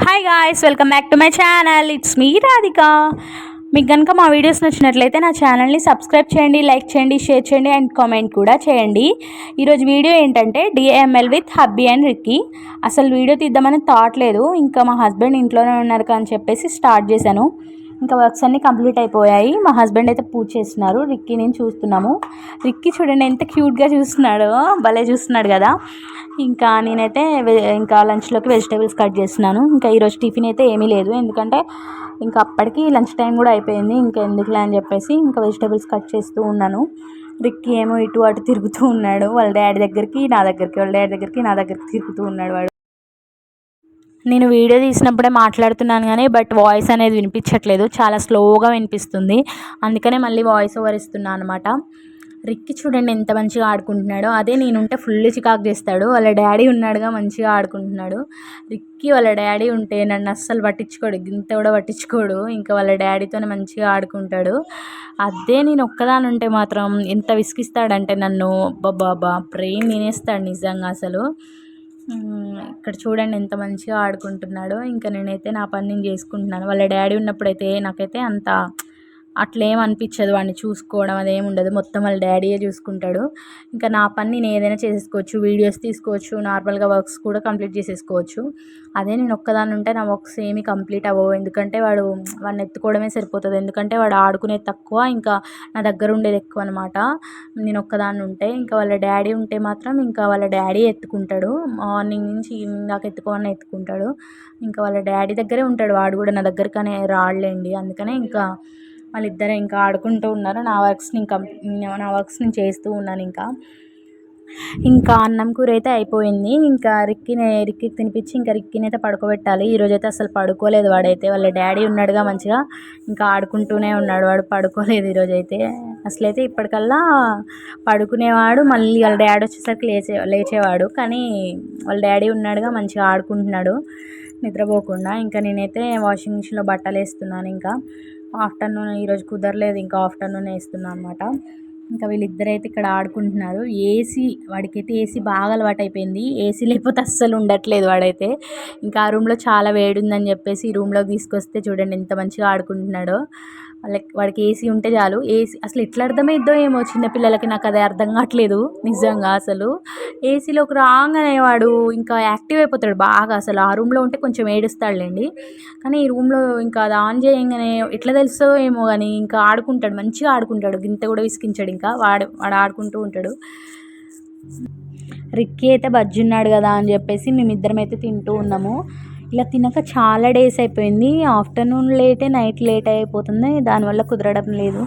Hi guys, welcome back to my channel. It's me Radhika. మీకు కనుక మా వీడియోస్ నచ్చినట్లయితే నా ఛానల్ని సబ్స్క్రైబ్ చేయండి, లైక్ చేయండి, షేర్ చేయండి అండ్ కామెంట్ కూడా చేయండి. ఈరోజు వీడియో ఏంటంటే డిఏఎంఎల్ విత్ హబ్బీ అండ్ రిక్కీ. అసలు వీడియో తీద్దామని థాట్ లేదు, ఇంకా మా హస్బెండ్ ఇంట్లోనే ఉన్నారు అని చెప్పేసి స్టార్ట్ చేశాను. ఇంకా వర్క్స్ అన్నీ కంప్లీట్ అయిపోయాయి. మా హస్బెండ్ అయితే పూజ చేస్తున్నారు, రిక్కీ నేను చూస్తున్నాము. రిక్కీ చూడండి ఎంత క్యూట్గా చూస్తున్నాడో, భలే చూస్తున్నాడు కదా. ఇంకా నేనైతే ఇంకా లంచ్లోకి వెజిటేబుల్స్ కట్ చేస్తున్నాను. ఇంకా ఈరోజు టిఫిన్ అయితే ఏమీ లేదు, ఎందుకంటే ఇంకా అప్పటికి లంచ్ టైం కూడా అయిపోయింది. ఇంకా ఎందుకులే అని చెప్పేసి ఇంకా వెజిటేబుల్స్ కట్ చేస్తూ ఉన్నాను. రిక్కీ ఏమో ఇటు అటు తిరుగుతూ ఉన్నాడు, వాళ్ళ డాడీ దగ్గరికి నా దగ్గరికి, వాళ్ళ డాడీ దగ్గరికి నా దగ్గరికి తిరుగుతూ ఉన్నాడు వాడు. నేను వీడియో తీసినప్పుడే మాట్లాడుతున్నాను కానీ వాయిస్ అనేది వినిపించట్లేదు, చాలా స్లోగా వినిపిస్తుంది. అందుకనే మళ్ళీ వాయిస్ ఓవర్ ఇస్తున్నాను అనమాట. రిక్కీ చూడండి ఎంత మంచిగా ఆడుకుంటున్నాడో. అదే నేనుంటే ఫుల్ చికాకు చేస్తాడు. వాళ్ళ డాడీ ఉన్నాడుగా మంచిగా ఆడుకుంటున్నాడు. రిక్కీ వాళ్ళ డాడీ ఉంటే నన్ను అస్సలు పట్టించుకోడు, గింత కూడా పట్టించుకోడు. ఇంకా వాళ్ళ డాడీతోనే మంచిగా ఆడుకుంటాడు. అదే నేను ఒక్కదాని ఉంటే మాత్రం ఎంత విసిగిస్తాడంటే నన్ను, బాబా బ్రెయిన్ తినేస్తాడు నిజంగా అసలు. ఇక్కడ చూడండి ఎంత మంచిగా ఆడుకుంటున్నాడో. ఇంకా నేనైతే నా పని నేను చేసుకుంటున్నాను. వాళ్ళ డాడీ ఉన్నప్పుడైతే నాకైతే అంత అట్లేం అనిపించదు, వాడిని చూసుకోవడం అదేమి ఉండదు, మొత్తం వాళ్ళ డాడీయే చూసుకుంటాడు. ఇంకా నా పని నేను ఏదైనా చేసేసుకోవచ్చు, వీడియోస్ తీసుకోవచ్చు, నార్మల్గా వర్క్స్ కూడా కంప్లీట్ చేసేసుకోవచ్చు. అదే నేను ఒక్కదాన్ని ఉంటే నా వర్క్స్ ఏమీ కంప్లీట్ అవ్వవు, ఎందుకంటే వాడిని ఎత్తుకోవడమే సరిపోతుంది. ఎందుకంటే వాడు ఆడుకునేది తక్కువ, ఇంకా నా దగ్గర ఉండేది ఎక్కువ అనమాట నేను ఒక్కదాన్ని ఉంటే. ఇంకా వాళ్ళ డాడీ ఉంటే మాత్రం ఇంకా వాళ్ళ డాడీ ఎత్తుకుంటాడు, మార్నింగ్ నుంచి ఈవినింగ్ దాకా ఎత్తుకోవాలని ఎత్తుకుంటాడు. ఇంకా వాళ్ళ డాడీ దగ్గరే ఉంటాడు వాడు కూడా, నా దగ్గరకనే రాళ్ళండి. అందుకనే ఇంకా వాళ్ళిద్దరే ఇంకా ఆడుకుంటూ ఉన్నారు. నా వర్క్స్ నేను చేస్తూ ఉన్నాను. ఇంకా అన్నం కూర అయితే అయిపోయింది. ఇంకా రిక్కీకి తినిపించి ఇంకా రిక్కీని అయితే పడుకోబెట్టాలి. ఈరోజైతే అసలు పడుకోలేదు వాడైతే, వాళ్ళ డాడీ ఉన్నాడుగా మంచిగా ఇంకా ఆడుకుంటూనే ఉన్నాడు. వాడు పడుకోలేదు ఈరోజైతే. అసలైతే ఇప్పటికల్లా పడుకునేవాడు, మళ్ళీ వాళ్ళ డాడీ వచ్చేసరికి లేచేవాడు. కానీ వాళ్ళ డాడీ ఉన్నాడుగా మంచిగా ఆడుకుంటున్నాడు నిద్రపోకుండా. ఇంకా నేనైతే వాషింగ్ మిషన్లో బట్టలు వేస్తున్నాను. ఇంకా ఆఫ్టర్నూన్ ఈరోజు కుదరలేదు, ఇంకా ఆఫ్టర్నూన్ వేస్తున్నాను అనమాట. ఇంకా వీళ్ళిద్దరైతే ఇక్కడ ఆడుకుంటున్నారు. వాడికైతే ఏసీ బాగా అలవాటు అయిపోయింది. ఏసీ లేకపోతే అస్సలు ఉండట్లేదు వాడైతే. ఇంకా ఆ రూమ్లో చాలా వేడి ఉందని చెప్పేసి ఈ రూమ్లోకి తీసుకొస్తే చూడండి ఎంత మంచిగా ఆడుకుంటున్నాడో. వాడికి ఏసీ ఉంటే చాలు. ఏసీ అసలు ఎట్లా అర్థమైద్దో ఏమో చిన్నపిల్లలకి, నాకు అదే అర్థం కావట్లేదు నిజంగా. అసలు ఏసీలోకి రాగానే వాడు ఇంకా యాక్టివ్ అయిపోతాడు బాగా. అసలు ఆ రూమ్లో ఉంటే కొంచెం ఏడుస్తాడులేండి, కానీ ఈ రూమ్లో ఇంకా అది ఆన్ చేయగానే ఎట్లా తెలుస్తుందో ఏమో కానీ ఇంకా ఆడుకుంటాడు, మంచిగా ఆడుకుంటాడు, గింత కూడా విసిగించాడు. ఇంకా వాడు ఆడుకుంటూ ఉంటాడు. రిక్కీ అయితే బజ్జి ఉన్నాడు కదా అని చెప్పేసి మేమిద్దరం అయితే తింటూ ఉన్నాము. ఇలా తినక చాలా డేస్ అయిపోయింది. ఆఫ్టర్నూన్ లేటే, నైట్ లేట్ అయిపోతుంది, దానివల్ల కుదరడం లేదు.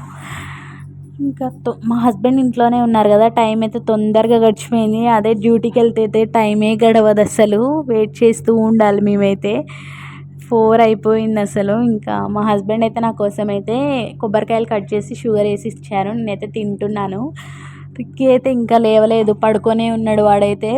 ఇంకా మా హస్బెండ్ ఇంట్లోనే ఉన్నారు కదా, టైం అయితే తొందరగా గడిచిపోయింది. అదే డ్యూటీకి వెళ్తే టైమే గడవదు అసలు, వెయిట్ చేస్తూ ఉండాలి మేమైతే. 4 అయిపోయింది అసలు. ఇంకా మా హస్బెండ్ అయితే నా కోసం అయితే కొబ్బరికాయలు కట్ చేసి షుగర్ వేసి ఇచ్చారు, నేనైతే తింటున్నాను. రిక్కీ అయితే ఇంకా లేవలేదు, పడుకొనే ఉన్నాడు వాడైతే.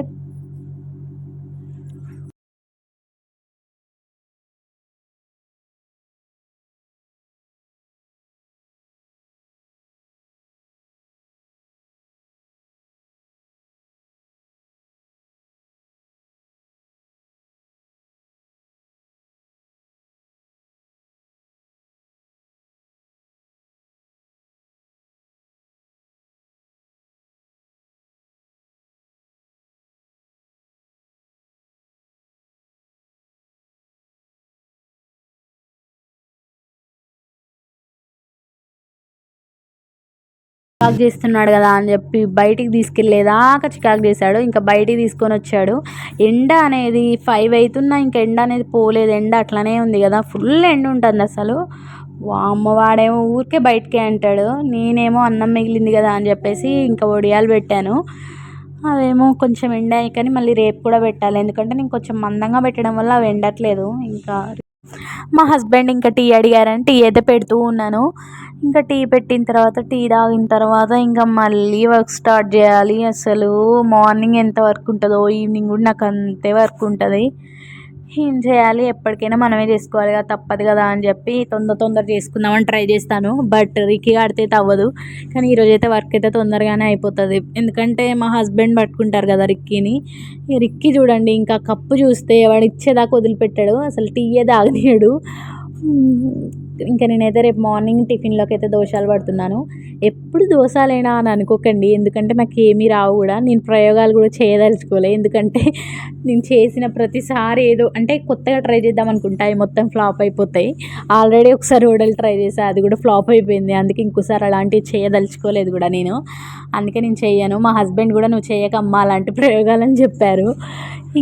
చికాకు చేస్తున్నాడు కదా అని చెప్పి బయటికి తీసుకెళ్ళేదాకా చికాకు చేశాడు. ఇంకా బయటికి తీసుకొని వచ్చాడు. ఎండ అనేది 5 అవుతున్నా ఇంకా ఎండ అనేది పోలేదు, ఎండ అట్లనే ఉంది కదా, ఫుల్ ఎండ ఉంటుంది అసలు. వాడేమో ఊరికే బయటికే అంటాడు, నేనేమో అన్నం మిగిలింది కదా అని చెప్పేసి ఇంకా వడియాలు పెట్టాను. అవేమో కొంచెం ఎండాయి కానీ మళ్ళీ రేపు కూడా పెట్టాలి, ఎందుకంటే నేను కొంచెం మందంగా పెట్టడం వల్ల అవి ఎండట్లేదు. ఇంకా మా హస్బెండ్ ఇంకా టీ అడిగారని టీ అయితే పెడుతూ ఉన్నాను. ఇంకా టీ పెట్టిన తర్వాత, టీ తాగిన తర్వాత ఇంకా మళ్ళీ వర్క్ స్టార్ట్ చేయాలి. అసలు మార్నింగ్ ఎంత వర్క్ ఉంటుందో ఈవినింగ్ కూడా నాకు అంతే వర్క్ ఉంటుంది. ఏం చేయాలి, ఎప్పటికైనా మనమే చేసుకోవాలి కదా, తప్పదు కదా అని చెప్పి తొందర చేసుకుందామని ట్రై చేస్తాను. బట్ రిక్కీ ఆడితే అవ్వదు. కానీ ఈరోజు అయితే వర్క్ అయితే తొందరగానే అయిపోతుంది, ఎందుకంటే మా హస్బెండ్ పట్టుకుంటారు కదా రిక్కీని. ఈ రిక్కీ చూడండి, ఇంకా కప్పు చూస్తే వాడు ఇచ్చేదాకా వదిలిపెట్టాడు, అసలు టీయే తాగనీయడు. ఇంకా నేనైతే రేపు మార్నింగ్ టిఫిన్లోకి అయితే దోశలు పడుతున్నాను. ఎప్పుడు దోశలేనా అని అనుకోకండి, ఎందుకంటే నాకు ఏమీ రావు కూడా, నేను ప్రయోగాలు కూడా చేయదలుచుకోలే. ఎందుకంటే నేను చేసిన ప్రతిసారి ఏదో అంటే కొత్తగా ట్రై చేద్దాం అనుకుంటా, అవి మొత్తం ఫ్లాప్ అయిపోతాయి. ఆల్రెడీ ఒకసారి వడలు ట్రై చేసా, అది కూడా ఫ్లాప్ అయిపోయింది. అందుకే ఇంకోసారి అలాంటివి చేయదలుచుకోలేదు కూడా నేను, అందుకే నేను చెయ్యను. మా హస్బెండ్ కూడా నువ్వు చేయకమ్మా అలాంటి ప్రయోగాలని చెప్పారు.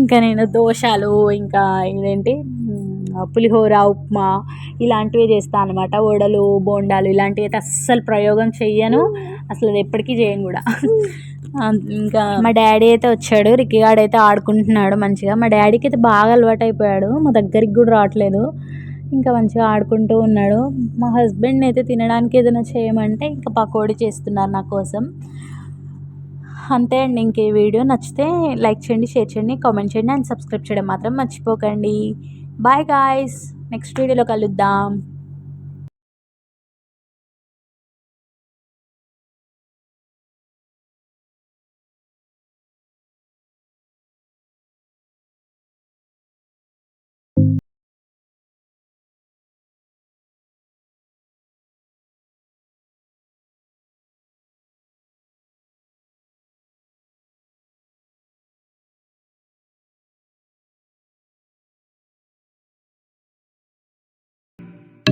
ఇంకా నేను దోశలు, ఇంకా ఇదేంటి పులిహోర, ఉప్మా ఇలాంటివి చేస్తాను అనమాట. వడలు, బోండాలు ఇలాంటివి అయితే అస్సలు ప్రయోగం చెయ్యను, అసలు అది ఎప్పటికీ చేయను కూడా. ఇంకా మా డాడీ అయితే వచ్చాడు, రిక్కిగాడు అయితే ఆడుకుంటున్నాడు మంచిగా. మా డాడీకి అయితే బాగా అలవాటు అయిపోయాడు, మా దగ్గరికి కూడా రావట్లేదు, ఇంకా మంచిగా ఆడుకుంటూ ఉన్నాడు. మా హస్బెండ్ అయితే తినడానికి ఏదైనా చేయమంటే ఇంకా పకోడీ చేస్తున్నారు నా కోసం. అంతే అండి. ఇంక ఈ వీడియో నచ్చితే లైక్ చేయండి, షేర్ చేయండి, కామెంట్ చేయండి అండ్ సబ్స్క్రైబ్ చేయడం మాత్రం మర్చిపోకండి. బాయ్ గాయ్స్, నెక్స్ట్ వీడియోలో కలుద్దాం.